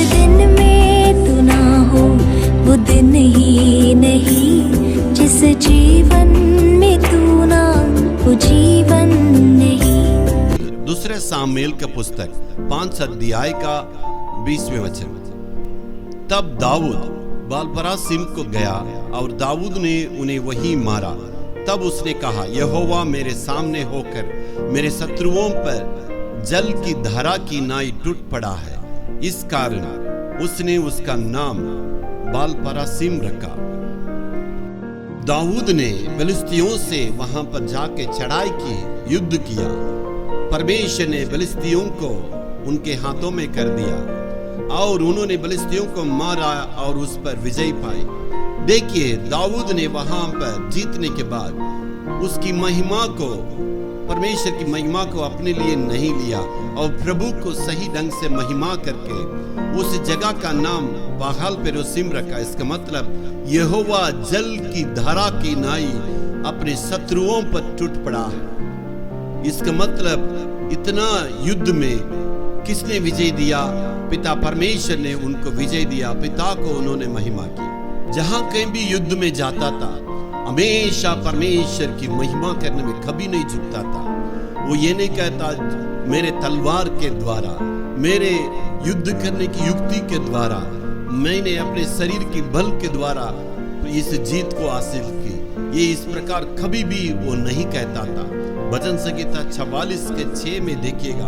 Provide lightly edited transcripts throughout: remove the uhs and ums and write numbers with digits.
दिन में तू ना हो वो दिन ही नहीं, जिस जीवन में तू ना वो जीवन नहीं। दूसरे सामुएल का पुस्तक 5 अध्याय का 20वें वचन। तब दाऊद बालपरासीम को गया और दाऊद ने उन्हें वहीं मारा। तब उसने कहा, यहोवा मेरे सामने होकर मेरे शत्रुओं पर जल की धारा की नाई टूट पड़ा है। इस कारण उसने उसका नाम बालपरासीम रखा। दाऊद ने फिलिस्तियों से वहां पर जाके चढ़ाई की, युद्ध किया। परमेश्वर ने फिलिस्तियों को उनके हाथों में कर दिया और उन्होंने फिलिस्तियों को मारा और उस पर विजय पाई। देखिए, दाऊद ने वहां पर जीतने के बाद उसकी महिमा को, परमेश्वर की महिमा को अपने लिए नहीं लिया और प्रभु को सही ढंग से महिमा करके उस जगह का नाम बाल पेरोसिम रखा। इसका मतलब यहोवा जल की धारा की नाई अपने शत्रुओं पर टूट पड़ा है। इसका मतलब इतना युद्ध में किसने विजय दिया? पिता परमेश्वर ने उनको विजय दिया। पिता को उन्होंने महिमा की। जहां कहीं भी युद्ध में जाता था, हमेशा परमेश्वर की महिमा करने में कभी नहीं झुकता था। वो ये नहीं कहता मेरे तलवार के द्वारा, मेरे युद्ध करने की युक्ति के द्वारा, मैंने अपने शरीर की बल के द्वारा इस जीत को हासिल की। ये इस प्रकार कभी भी वो नहीं कहता था। भजन संहिता 44 के 6 में देखिएगा,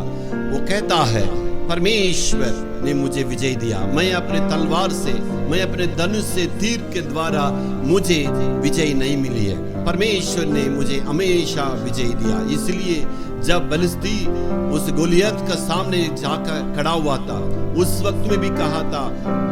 वो कहता है, परमेश्वर ने मुझे विजय दिया। मैं अपने तलवार से, मैं अपने धनुष से, तीर के द्वारा मुझे विजय नहीं मिली है। परमेश्वर ने मुझे हमेशा विजय दिया। इसलिए जब फिलिस्ती उस गोलियत का सामने जाकर खड़ा हुआ था, उस वक्त में भी कहा था,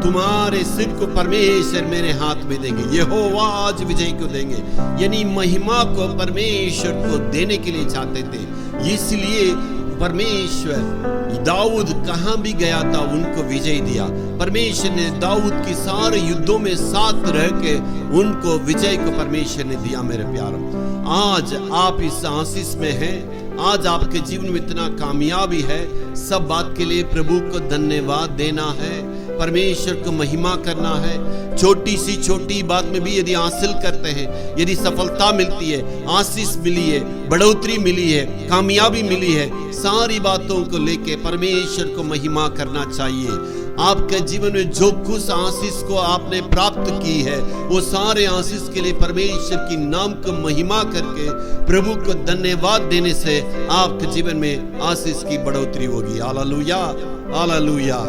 तुम्हारे सिर को परमेश्वर मेरे हाथ में देंगे, यहोवा आज विजय को देंगे। यानी महिमा को परमेश्वर को देने के लिए चाहते थे। इसलिए परमेश्वर दाऊद कहां भी गया था उनको विजय दिया। परमेश्वर ने दाऊद की सारे युद्धों में साथ रह के उनको विजय को परमेश्वर ने दिया। मेरे प्यारों, आज आप इस आशीष में हैं, आज आपके जीवन में इतना कामयाबी है। सब बात के लिए प्रभु को धन्यवाद देना है, परमेश्वर को महिमा करना है। छोटी सी छोटी बात में भी यदि हासिल करते हैं, यदि सफलता मिलती है, आशीष मिली है, बढ़ोतरी मिली है, कामयाबी मिली है, सारी बातों को लेके परमेश्वर को महिमा करना चाहिए। आपके जीवन में जो कुछ आशीष को आपने प्राप्त की है, वो सारे आशीष के लिए परमेश्वर की नाम को महिमा करके प्रभु को धन्यवाद देने से आपके जीवन में आशीष की बढ़ोतरी होगी। Hallelujah, hallelujah.